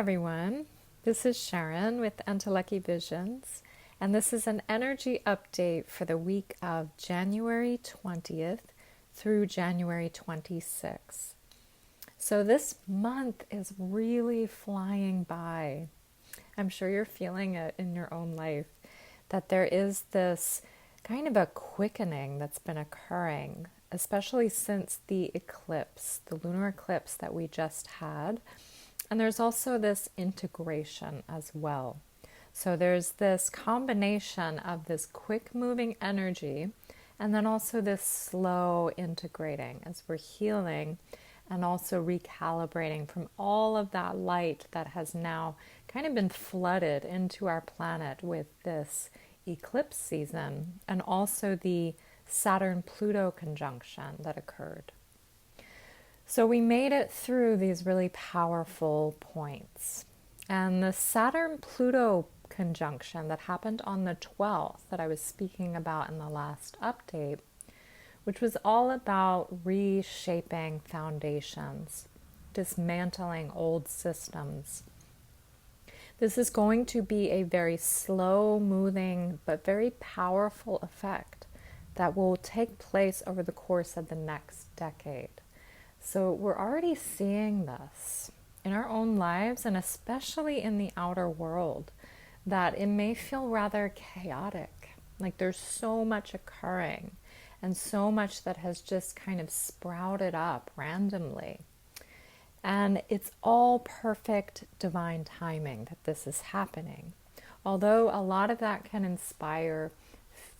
everyone. This is Sharon with Entelechy Visions, and this is an energy update for the week of January 20th through January 26th. So this month is really flying by. I'm sure you're feeling it in your own life, that there is this kind of a quickening that's been occurring, especially since the eclipse, the lunar eclipse that we just had. And there's also this integration as well. So there's this combination of this quick moving energy and then also this slow integrating as we're healing and also recalibrating from all of that light that has now kind of been flooded into our planet with this eclipse season and also the Saturn-Pluto conjunction that occurred. So we made it through these really powerful points. And the Saturn-Pluto conjunction that happened on the 12th that I was speaking about in the last update, which was all about reshaping foundations, dismantling old systems. This is going to be a very slow-moving but very powerful effect that will take place over the course of the next decade. So we're already seeing this in our own lives and especially in the outer world, that it may feel rather chaotic, like there's so much occurring and so much that has just kind of sprouted up randomly. And it's all perfect divine timing that this is happening. Although a lot of that can inspire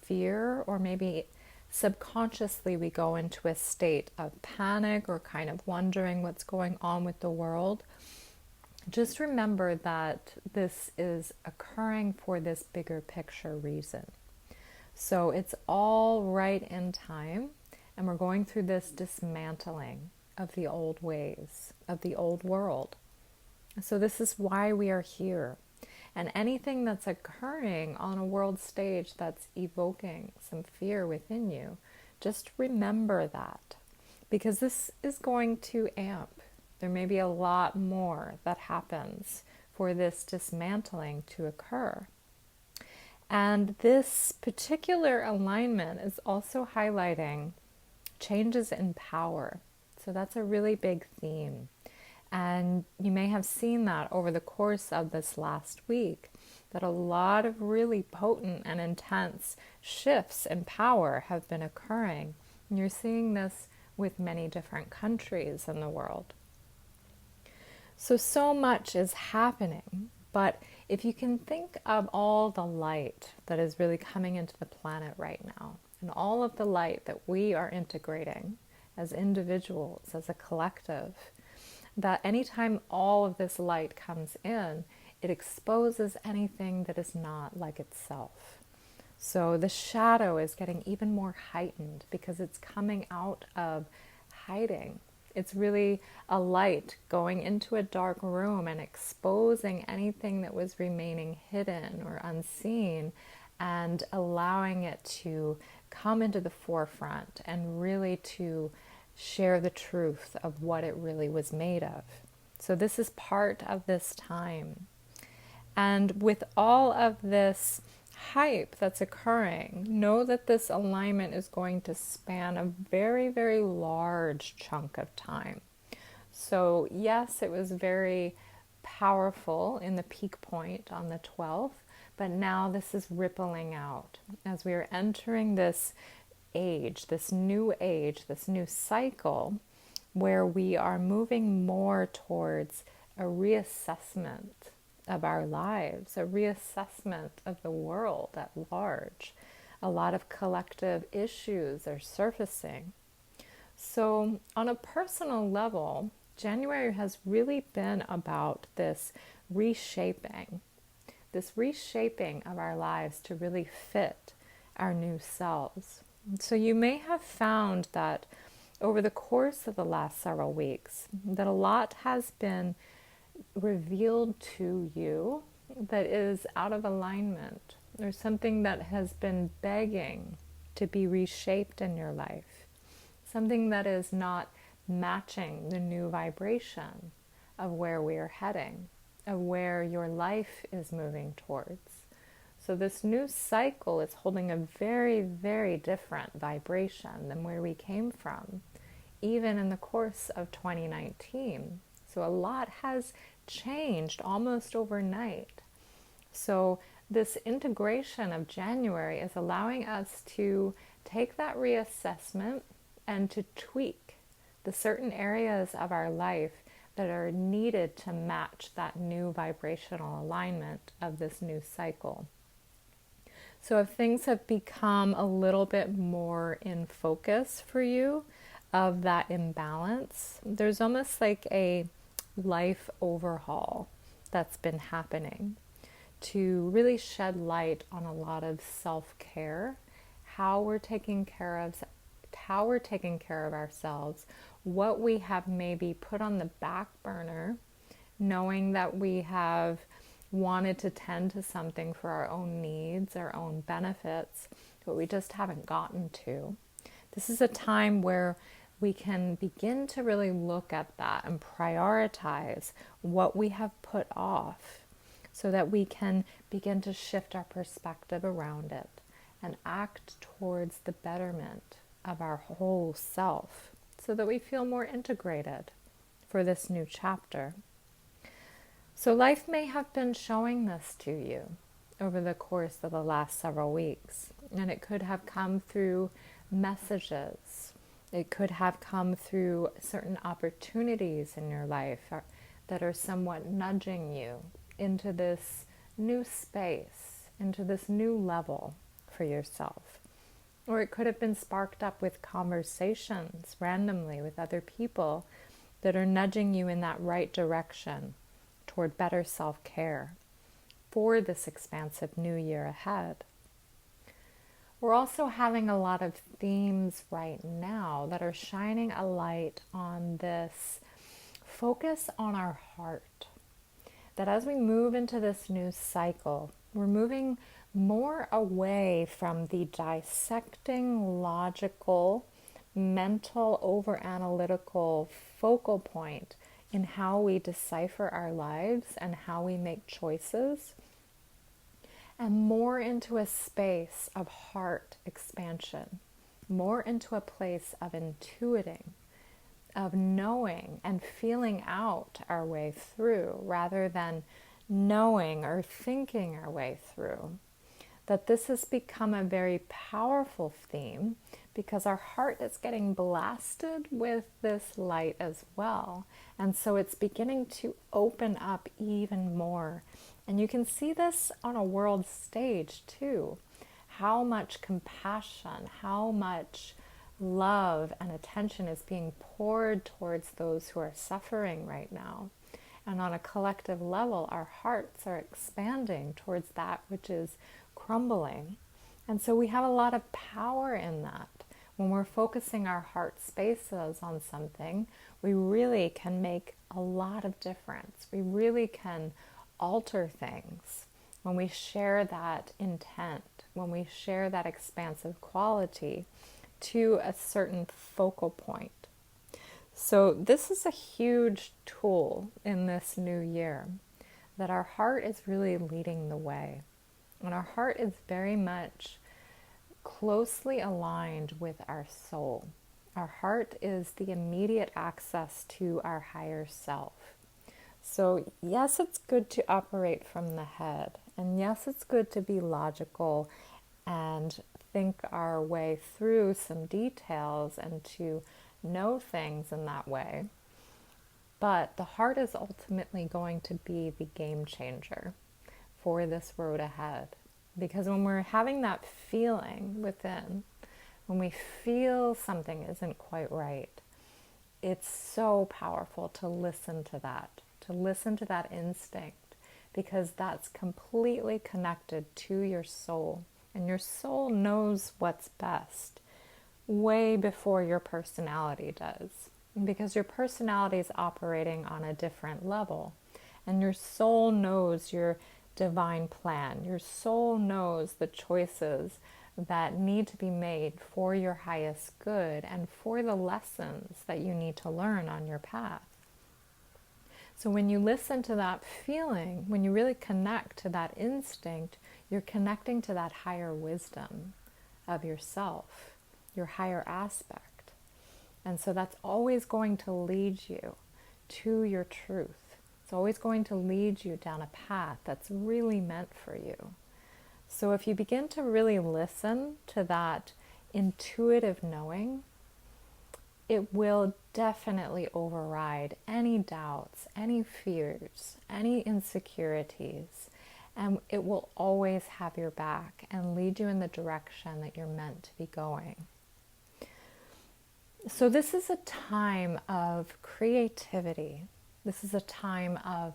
fear, or maybe subconsciously we go into a state of panic or kind of wondering what's going on with the world, just remember that this is occurring for this bigger picture reason. So it's all right in time, and we're going through this dismantling of the old ways, of the old world. So this is why we are here. And anything that's occurring on a world stage that's evoking some fear within you, just remember that. Because this is going to amp. There may be a lot more that happens for this dismantling to occur. And this particular alignment is also highlighting changes in power. So that's a really big theme. And you may have seen that over the course of this last week, that a lot of really potent and intense shifts in power have been occurring. And you're seeing this with many different countries in the world. So much is happening. But if you can think of all the light that is really coming into the planet right now, and all of the light that we are integrating as individuals, as a collective, that anytime all of this light comes in, it exposes anything that is not like itself. So the shadow is getting even more heightened because it's coming out of hiding. It's really a light going into a dark room and exposing anything that was remaining hidden or unseen and allowing it to come into the forefront and really to share the truth of what it really was made of. So this is part of this time. And with all of this hype that's occurring, know that this alignment is going to span a very, very large chunk of time. So yes, it was very powerful in the peak point on the 12th, but now this is rippling out as we are entering this age, this new cycle, where we are moving more towards a reassessment of our lives, a reassessment of the world at large. A lot of collective issues are surfacing. So on a personal level, January has really been about this reshaping of our lives to really fit our new selves. So you may have found that over the course of the last several weeks that a lot has been revealed to you that is out of alignment, or something that has been begging to be reshaped in your life, something that is not matching the new vibration of where we are heading, of where your life is moving towards. So this new cycle is holding a very, very different vibration than where we came from, even in the course of 2019. So a lot has changed almost overnight. So this integration of January is allowing us to take that reassessment and to tweak the certain areas of our life that are needed to match that new vibrational alignment of this new cycle. So if things have become a little bit more in focus for you of that imbalance, there's almost like a life overhaul that's been happening to really shed light on a lot of self-care, how we're taking care of ourselves, what we have maybe put on the back burner, knowing that we have wanted to tend to something for our own needs, our own benefits, but we just haven't gotten to. This is a time where we can begin to really look at that and prioritize what we have put off so that we can begin to shift our perspective around it and act towards the betterment of our whole self so that we feel more integrated for this new chapter. So life may have been showing this to you over the course of the last several weeks, and it could have come through messages. It could have come through certain opportunities in your life that are somewhat nudging you into this new space, into this new level for yourself. Or it could have been sparked up with conversations randomly with other people that are nudging you in that right direction toward better self-care for this expansive new year ahead. We're also having a lot of themes right now that are shining a light on this focus on our heart. That as we move into this new cycle, we're moving more away from the dissecting, logical, mental, over-analytical focal point in how we decipher our lives and how we make choices, and more into a space of heart expansion, more into a place of intuiting, of knowing and feeling out our way through rather than knowing or thinking our way through. That this has become a very powerful theme because our heart is getting blasted with this light as well. And so it's beginning to open up even more. And you can see this on a world stage too. How much compassion, how much love and attention is being poured towards those who are suffering right now. And on a collective level, our hearts are expanding towards that which is crumbling. And so we have a lot of power in that. When we're focusing our heart spaces on something, we really can make a lot of difference. We really can alter things when we share that intent, when we share that expansive quality to a certain focal point. So this is a huge tool in this new year, that our heart is really leading the way. And our heart is very much closely aligned with our soul. Our heart is the immediate access to our higher self. So yes, it's good to operate from the head. And yes, it's good to be logical and think our way through some details and to know things in that way. But the heart is ultimately going to be the game changer for this road ahead. Because when we're having that feeling within, when we feel something isn't quite right, it's so powerful to listen to that instinct, because that's completely connected to your soul. And your soul knows what's best way before your personality does. Because your personality is operating on a different level. And your soul knows your divine plan. Your soul knows the choices that need to be made for your highest good and for the lessons that you need to learn on your path. So when you listen to that feeling, when you really connect to that instinct, you're connecting to that higher wisdom of yourself, your higher aspect. And so that's always going to lead you to your truth. It's always going to lead you down a path that's really meant for you. So if you begin to really listen to that intuitive knowing, it will definitely override any doubts, any fears, any insecurities, and it will always have your back and lead you in the direction that you're meant to be going. So this is a time of creativity. This is a time of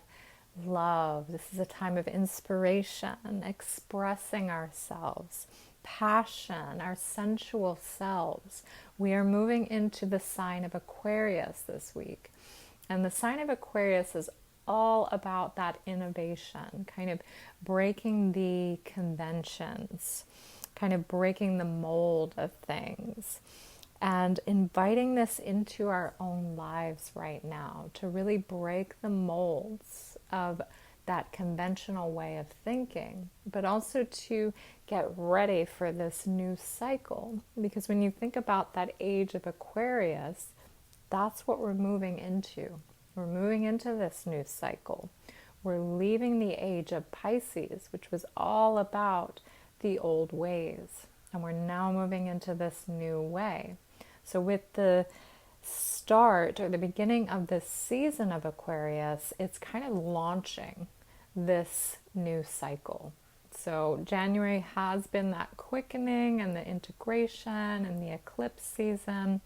love. This is a time of inspiration, expressing ourselves, passion, our sensual selves. We are moving into the sign of Aquarius this week. And the sign of Aquarius is all about that innovation, kind of breaking the conventions, kind of breaking the mold of things, and inviting this into our own lives right now to really break the molds of that conventional way of thinking, but also to get ready for this new cycle. Because when you think about that age of Aquarius, that's what we're moving into. We're moving into this new cycle. We're leaving the age of Pisces, which was all about the old ways, and we're now moving into this new way. So with the start or the beginning of this season of Aquarius, it's kind of launching this new cycle. So January has been that quickening and the integration and the eclipse season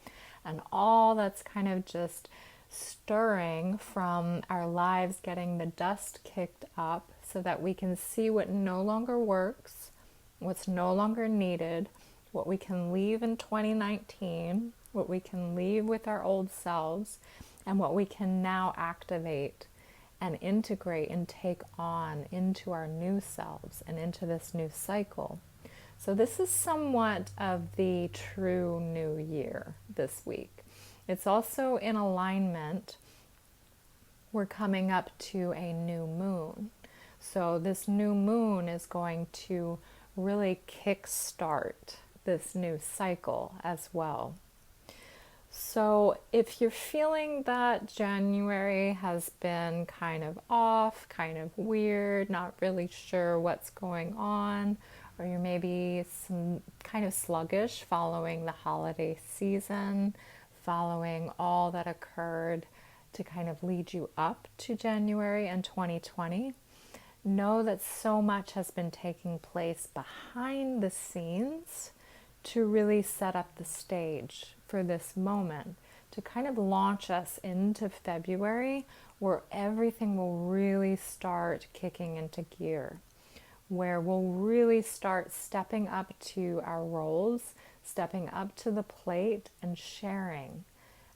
and all that's kind of just stirring from our lives, getting the dust kicked up so that we can see what no longer works, what's no longer needed, what we can leave in 2019, what we can leave with our old selves, and what we can now activate and integrate and take on into our new selves and into this new cycle. So this is somewhat of the true new year this week. It's also in alignment. We're coming up to a new moon. So this new moon is going to really kickstart this new cycle as well. So if you're feeling that January has been kind of off, kind of weird, not really sure what's going on, or you're maybe some kind of sluggish following the holiday season, following all that occurred to kind of lead you up to January and 2020, know that so much has been taking place behind the scenes to really set up the stage for this moment, to kind of launch us into February, where everything will really start kicking into gear, where we'll really start stepping up to our roles, stepping up to the plate and sharing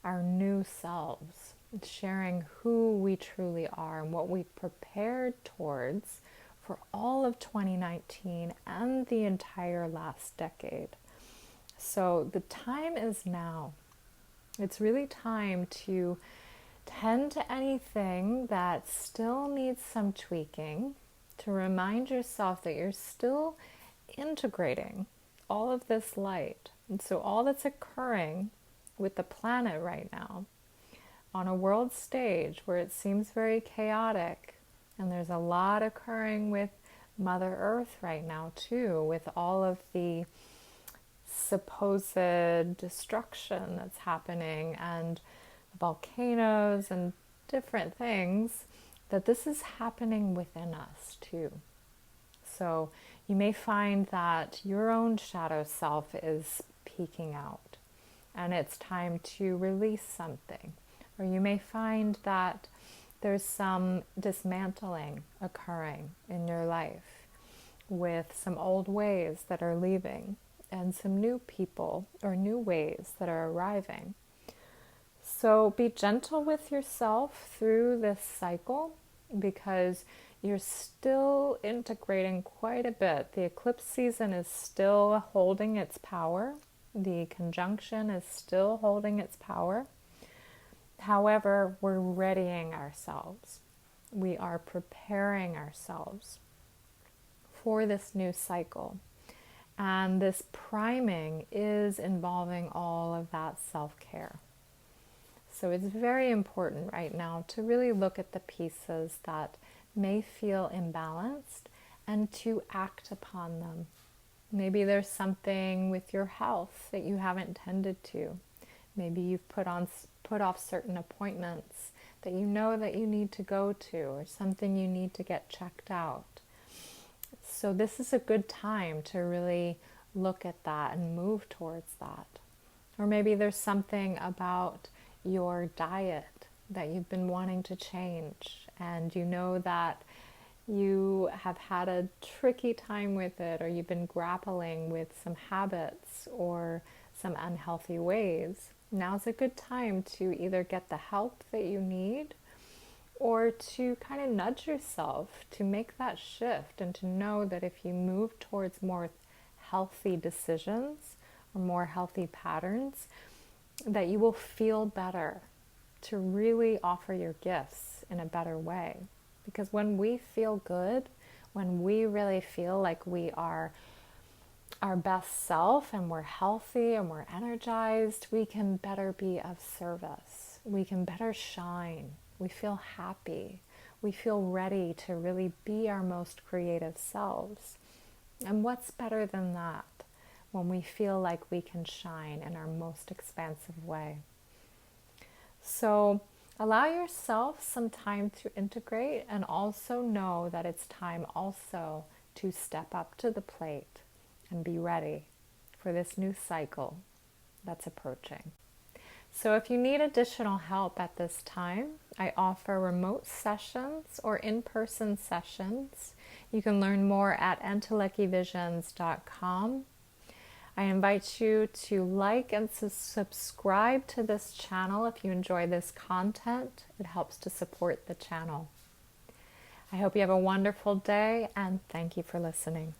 our new selves, sharing who we truly are and what we've prepared towards for all of 2019 and the entire last decade. So the time is now. It's really time to tend to anything that still needs some tweaking, to remind yourself that you're still integrating all of this light. And so all that's occurring with the planet right now on a world stage where it seems very chaotic, and there's a lot occurring with Mother Earth right now too, with all of the supposed destruction that's happening and volcanoes and different things, that this is happening within us too. So you may find that your own shadow self is peeking out and it's time to release something. Or you may find that there's some dismantling occurring in your life with some old ways that are leaving and some new people or new ways that are arriving. So be gentle with yourself through this cycle, because you're still integrating quite a bit. The eclipse season is still holding its power. The conjunction is still holding its power. However, we're readying ourselves. We are preparing ourselves for this new cycle. And this priming is involving all of that self-care. So it's very important right now to really look at the pieces that may feel imbalanced and to act upon them. Maybe there's something with your health that you haven't tended to. Maybe you've put off certain appointments that you know that you need to go to, or something you need to get checked out. So this is a good time to really look at that and move towards that. Or maybe there's something about your diet that you've been wanting to change, and you know that you have had a tricky time with it, or you've been grappling with some habits or some unhealthy ways. Now's a good time to either get the help that you need or to kind of nudge yourself to make that shift, and to know that if you move towards more healthy decisions or more healthy patterns, that you will feel better to really offer your gifts in a better way. Because when we feel good, when we really feel like we are our best self and we're healthy and we're energized, we can better be of service. We can better shine. We feel happy. We feel ready to really be our most creative selves. And what's better than that when we feel like we can shine in our most expansive way? So allow yourself some time to integrate, and also know that it's time also to step up to the plate and be ready for this new cycle that's approaching. So if you need additional help at this time, I offer remote sessions or in-person sessions. You can learn more at entelechyvisions.com. I invite you to like and subscribe to this channel if you enjoy this content. It helps to support the channel. I hope you have a wonderful day, and thank you for listening.